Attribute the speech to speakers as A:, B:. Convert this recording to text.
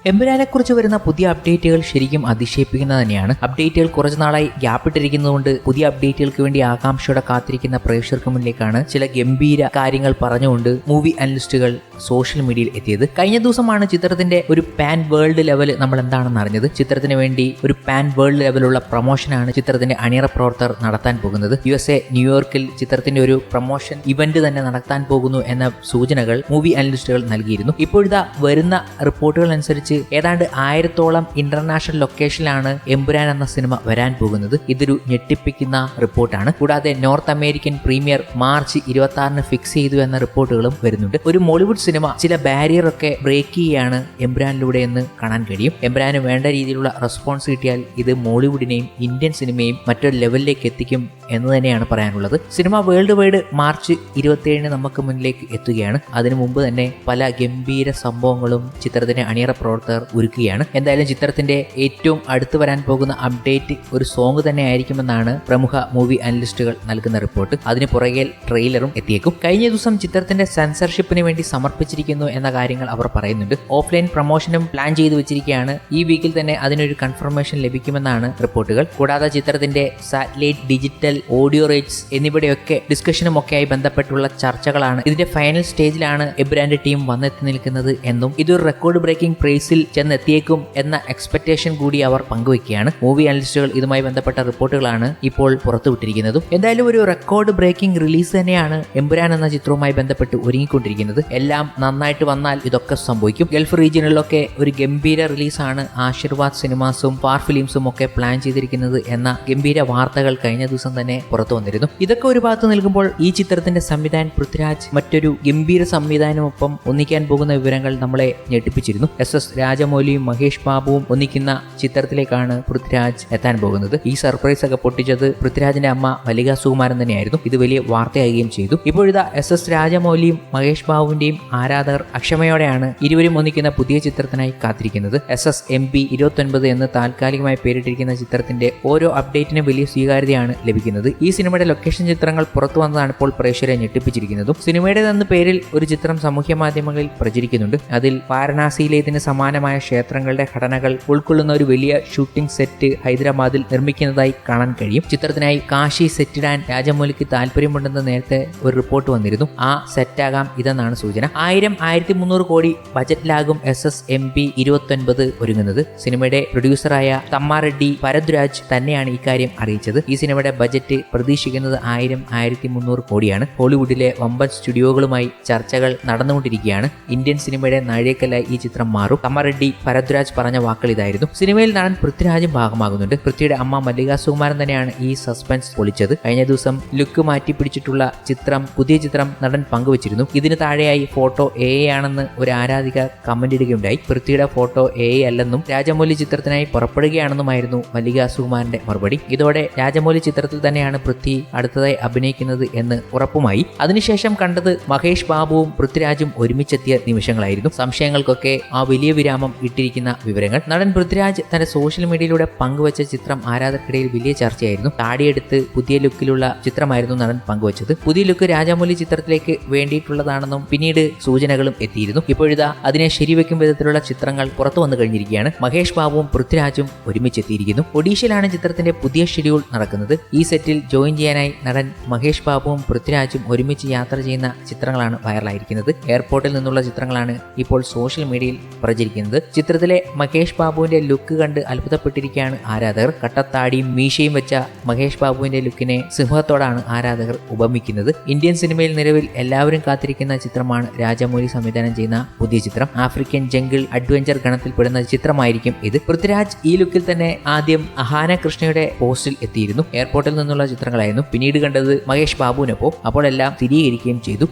A: എമ്പുരാനെ കുറിച്ച് വരുന്ന പുതിയ അപ്ഡേറ്റുകൾ ശരിക്കും അതിശയിപ്പിക്കുന്നത് തന്നെയാണ്. അപ്ഡേറ്റുകൾ കുറച്ചു നാളായി ഗ്യാപ്പിട്ടിരിക്കുന്നതുകൊണ്ട് പുതിയ അപ്ഡേറ്റുകൾക്ക് വേണ്ടി ആകാംക്ഷയോടെ കാത്തിരിക്കുന്ന പ്രേക്ഷകർക്ക് മുന്നിലേക്കാണ് ചില ഗംഭീര കാര്യങ്ങൾ പറഞ്ഞുകൊണ്ട് മൂവി അനലിസ്റ്റുകൾ സോഷ്യൽ മീഡിയയിൽ എത്തിയത്. കഴിഞ്ഞ ദിവസമാണ് ചിത്രത്തിന്റെ ഒരു പാൻ വേൾഡ് ലെവൽ നമ്മൾ എന്താണെന്ന് അറിഞ്ഞത്. ചിത്രത്തിന് വേണ്ടി ഒരു പാൻ വേൾഡ് ലെവലുള്ള പ്രൊമോഷനാണ് ചിത്രത്തിന്റെ അണിയറ പ്രവർത്തകർ നടത്താൻ പോകുന്നത്. USA ന്യൂയോർക്കിൽ ചിത്രത്തിന്റെ ഒരു പ്രൊമോഷൻ ഇവന്റ് തന്നെ നടത്താൻ പോകുന്നു എന്ന സൂചനകൾ മൂവി അനലിസ്റ്റുകൾ നൽകിയിരുന്നു. ഇപ്പോഴിതാ വരുന്ന റിപ്പോർട്ടുകൾ അനുസരിച്ച് ഏതാണ്ട് 1000-ഓളം ഇന്റർനാഷണൽ ലൊക്കേഷനിലാണ് എമ്പുരാൻ എന്ന സിനിമ വരാൻ പോകുന്നത്. ഇതൊരു ഞെട്ടിപ്പിക്കുന്ന റിപ്പോർട്ടാണ്. കൂടാതെ നോർത്ത് അമേരിക്കൻ പ്രീമിയർ മാർച്ച് 26-ന് ഫിക്സ് ചെയ്തു എന്ന റിപ്പോർട്ടുകളും വരുന്നുണ്ട്. ഒരു മോളിവുഡ് സിനിമ ചില ബാരിയർ ഒക്കെ ബ്രേക്ക് ചെയ്യുകയാണ് എമ്പുരാനിലൂടെ എന്ന് കാണാൻ കഴിയും. എമ്പുരാന് വേണ്ട രീതിയിലുള്ള റെസ്പോൺസ് കിട്ടിയാൽ ഇത് മോളിവുഡിനെയും ഇന്ത്യൻ സിനിമയും മറ്റൊരു ലെവലിലേക്ക് എത്തിക്കും എന്ന് തന്നെയാണ് പറയാനുള്ളത്. സിനിമ വേൾഡ് വൈഡ് മാർച്ച് 27-ന് നമുക്ക് മുന്നിലേക്ക് എത്തുകയാണ്. അതിനു മുമ്പ് തന്നെ പല ഗംഭീര സംഭവങ്ങളും ചിത്രത്തിന്റെ അണിയറ പ്രവർത്തകർ ഒരുക്കുകയാണ്. എന്തായാലും ചിത്രത്തിന്റെ ഏറ്റവും അടുത്ത് വരാൻ പോകുന്ന അപ്ഡേറ്റ് ഒരു സോങ് തന്നെ ആയിരിക്കുമെന്നാണ് പ്രമുഖ മൂവി അനലിസ്റ്റുകൾ നൽകുന്ന റിപ്പോർട്ട്. അതിന് പുറകെ ട്രെയിലറും എത്തിയേക്കും. കഴിഞ്ഞ ദിവസം ചിത്രത്തിന്റെ സെൻസർഷിപ്പിന് വേണ്ടി സമർപ്പിച്ചിരിക്കുന്നു എന്ന കാര്യങ്ങൾ അവർ പറയുന്നുണ്ട്. ഓഫ്ലൈൻ പ്രൊമോഷനും പ്ലാൻ ചെയ്തു വെച്ചിരിക്കുകയാണ്. ഈ വീക്കിൽ തന്നെ അതിനൊരു കൺഫർമേഷൻ ലഭിക്കുമെന്നാണ് റിപ്പോർട്ടുകൾ. കൂടാതെ ചിത്രത്തിന്റെ സാറ്റലൈറ്റ്, ഡിജിറ്റൽ, ഓഡിയോ റൈറ്റ്സ് എന്നിവയുടെയൊക്കെ ഡിസ്കഷനും ഒക്കെയായി ബന്ധപ്പെട്ടുള്ള ചർച്ചകളാണ്. ഇതിന്റെ ഫൈനൽ സ്റ്റേജിലാണ് എബ്രാൻഡ് ടീം വന്നെത്തി നിൽക്കുന്നത് എന്നും ഇതൊരു റെക്കോർഡ് ബ്രേക്കിംഗ് പ്രൈസിൽ ചെന്നെത്തിയേക്കും എന്ന എക്സ്പെക്ടേഷൻ കൂടി അവർ പങ്കുവയ്ക്കുകയാണ്. മൂവി അനലിസ്റ്റുകൾ ഇതുമായി ബന്ധപ്പെട്ട റിപ്പോർട്ടുകളാണ് ഇപ്പോൾ പുറത്തുവിട്ടിരിക്കുന്നതും. എന്തായാലും ഒരു റെക്കോർഡ് ബ്രേക്കിംഗ് റിലീസ് തന്നെയാണ് എമ്പുരാൻ എന്ന ചിത്രവുമായി ബന്ധപ്പെട്ട് ഒരുങ്ങിക്കൊണ്ടിരിക്കുന്നത്. എല്ലാം നന്നായിട്ട് വന്നാൽ ഇതൊക്കെ സംഭവിക്കും. ഗൾഫ് റീജിയനിലൊക്കെ ഒരു ഗംഭീര റിലീസാണ് ആശീർവാദ് സിനിമാസും ഫാർ ഫിലിംസും ഒക്കെ പ്ലാൻ ചെയ്തിരിക്കുന്നത് എന്ന ഗംഭീര വാർത്തകൾ കഴിഞ്ഞ ദിവസം തന്നെ പുറത്തു വന്നിരുന്നു. ഇതൊക്കെ ഒരു ഭാഗത്ത് നിൽക്കുമ്പോൾ ഈ ചിത്രത്തിന്റെ സംവിധായകൻ പൃഥ്വിരാജ് മറ്റൊരു ഗംഭീര സംവിധാനമൊപ്പം ഒന്നിക്കാൻ പോകുന്ന വിവരങ്ങൾ നമ്മളെ ഞെട്ടിപ്പിച്ചിരുന്നു. SS രാജമൗലിയും മഹേഷ് ബാബുവും ഒന്നിക്കുന്ന ചിത്രത്തിലേക്കാണ് പൃഥ്വിരാജ് എത്താൻ പോകുന്നത്. ഈ സർപ്രൈസ് ഒക്കെ പൊട്ടിച്ചത് പൃഥ്വിരാജിന്റെ അമ്മ മല്ലിക സുകുമാരൻ തന്നെയായിരുന്നു. ഇത് വലിയ വാർത്തയാകുകയും ചെയ്തു. ഇപ്പോഴിതാ SS രാജമൗലിയും മഹേഷ് ബാബുവിന്റെയും ആരാധകർ അക്ഷമയോടെയാണ് ഇരുവരും ഒന്നിക്കുന്ന പുതിയ ചിത്രത്തിനായി കാത്തിരിക്കുന്നത്. SSMP 29 എന്ന് താൽക്കാലികമായി പേരിട്ടിരിക്കുന്ന ചിത്രത്തിന്റെ ഓരോ അപ്ഡേറ്റിനും വലിയ സ്വീകാര്യതയാണ് ലഭിക്കുന്നത്. ഈ സിനിമയുടെ ലൊക്കേഷൻ ചിത്രങ്ങൾ പുറത്തു വന്നതാണ് ഇപ്പോൾ പ്രേക്ഷകരെ ഞെട്ടിപ്പിച്ചിരിക്കുന്നതും. സിനിമയുടേതെന്ന പേരിൽ ഒരു ചിത്രം സാമൂഹ്യ മാധ്യമങ്ങളിൽ പ്രചരിക്കുന്നുണ്ട്. അതിൽ വാരണാസിയിലെ ഇതിന് സമാനമായ ക്ഷേത്രങ്ങളുടെ ഘടനകൾ ഉൾക്കൊള്ളുന്ന ഒരു വലിയ ഷൂട്ടിംഗ് സെറ്റ് ഹൈദരാബാദിൽ നിർമ്മിക്കുന്നതായി കാണാൻ കഴിയും. ചിത്രത്തിനായി കാശി സെറ്റിടാൻ രാജമൗലിക്ക് താല്പര്യമുണ്ടെന്ന് നേരത്തെ ഒരു റിപ്പോർട്ട് വന്നിരുന്നു. ആ സെറ്റാകാം ഇതെന്നാണ് സൂചന. 1000-1300 കോടി ബജറ്റിലാകും SSMP 29 ഒരുങ്ങുന്നത്. സിനിമയുടെ പ്രൊഡ്യൂസറായ തമ്മാറെഡ്ഡി ഭരദ്വാജ് തന്നെയാണ് ഇക്കാര്യം അറിയിച്ചത്. ഈ സിനിമയുടെ ബജറ്റ് പ്രതീക്ഷിക്കുന്നത് 1000-1300 കോടിയാണ്. ഹോളിവുഡിലെ വമ്പൻ സ്റ്റുഡിയോകളുമായി ചർച്ചകൾ നടന്നുകൊണ്ടിരിക്കുകയാണ്. ഇന്ത്യൻ സിനിമയുടെ നാഴികക്കല്ലായി ഈ ചിത്രം മാറും. തമ്മാറെഡ്ഡി ഭരദ്വാജ് പറഞ്ഞ വാക്കുകൾ ഇതായിരുന്നു. സിനിമയിൽ നടൻ പൃഥ്വിരാജും ഭാഗമാകുന്നുണ്ട്. പൃഥ്വിയുടെ അമ്മ മല്ലിക സുകുമാരൻ തന്നെയാണ് ഈ സസ്പെൻസ് പൊളിച്ചത്. കഴിഞ്ഞ ദിവസം ലുക്ക് മാറ്റി പിടിച്ചിട്ടുള്ള പുതിയ ചിത്രം നടൻ പങ്കുവച്ചിരുന്നു. ഇതിന് താഴെയായി ഫോട്ടോ AI ആണെന്ന് ഒരു ആരാധിക കമന്റ് ഇടുകയുണ്ടായി. പൃഥ്വിയുടെ ഫോട്ടോ AI അല്ലെന്നും രാജമൗലി ചിത്രത്തിനായി പുറപ്പെടുകയാണെന്നുമായിരുന്നു മല്ലിക സുകുമാരന്റെ മറുപടി. ഇതോടെ രാജമൗലി ചിത്രത്തിൽ തന്നെയാണ് പൃഥ്വി അടുത്തതായി അഭിനയിക്കുന്നത് എന്ന് ഉറപ്പുമായി. അതിനുശേഷം കണ്ടത് മഹേഷ് ബാബുവും പൃഥ്വിരാജും ഒരുമിച്ചെത്തിയ നിമിഷങ്ങളായിരുന്നു. സംശയങ്ങൾക്കൊക്കെ ആ വലിയ വിരാമം ഇട്ടിരിക്കുന്ന വിവരങ്ങൾ. നടൻ പൃഥ്വിരാജ് തന്റെ സോഷ്യൽ മീഡിയയിലൂടെ പങ്കുവച്ച ചിത്രം ആരാധകർക്കിടയിൽ വലിയ ചർച്ചയായിരുന്നു. താടിയെടുത്ത് പുതിയ ലുക്കിലുള്ള ചിത്രമായിരുന്നു നടൻ പങ്കുവച്ചത്. പുതിയ ലുക്ക് രാജമൗലി ചിത്രത്തിലേക്ക് വേണ്ടിയിട്ടുള്ളതാണെന്നും പിന്നീട് സൂചനകളും എത്തിയിരുന്നു. ഇപ്പോഴിതാ അതിനെ ശരിവെക്കും വിധത്തിലുള്ള ചിത്രങ്ങൾ പുറത്തു വന്നു കഴിഞ്ഞിരിക്കുകയാണ്. മഹേഷ് ബാബുവും പൃഥ്വിരാജും ഒരുമിച്ചെത്തിയിരിക്കുന്നു. ഒഡീഷയിലാണ് ചിത്രത്തിന്റെ പുതിയ ഷെഡ്യൂൾ നടക്കുന്നത്. ഈ സെറ്റിൽ ജോയിൻ ചെയ്യാനായി നടൻ മഹേഷ് ബാബുവും പൃഥ്വിരാജും ഒരുമിച്ച് യാത്ര ചെയ്യുന്ന ചിത്രങ്ങളാണ് വൈറലായിരിക്കുന്നത്. എയർപോർട്ടിൽ നിന്നുള്ള ചിത്രങ്ങളാണ് ഇപ്പോൾ സോഷ്യൽ മീഡിയയിൽ പ്രചരിക്കുന്നത്. ചിത്രത്തിലെ മഹേഷ് ബാബുവിന്റെ ലുക്ക് കണ്ട് അത്ഭുതപ്പെട്ടിരിക്കുകയാണ് ആരാധകർ. കട്ടത്താടിയും മീശയും വെച്ച മഹേഷ് ബാബുവിന്റെ ലുക്കിനെ സിംഹത്തോടാണ് ആരാധകർ ഉപമിക്കുന്നത്. ഇന്ത്യൻ സിനിമയിൽ നിലവിൽ എല്ലാവരും കാത്തിരിക്കുന്ന ചിത്രമാണ് രാജമൗലി സംവിധാനം ചെയ്യുന്ന പുതിയ ചിത്രം. ആഫ്രിക്കൻ ജംഗിൾ അഡ്വഞ്ചർ ഗണത്തിൽപ്പെടുന്ന ചിത്രമായിരിക്കും ഇത്. പൃഥ്വിരാജ് ഈ ലുക്കിൽ തന്നെ ആദ്യം അഹാന കൃഷ്ണയുടെ പോസ്റ്റിൽ എത്തിയിരുന്നു. എയർപോർട്ടിൽ നിന്നുള്ള ചിത്രങ്ങളായിരുന്നു. പിന്നീട് കണ്ടത് മഹേഷ് ബാബുവിനൊപ്പം. അപ്പോൾ എല്ലാം സ്ഥിരീകരിക്കുകയും ചെയ്തു.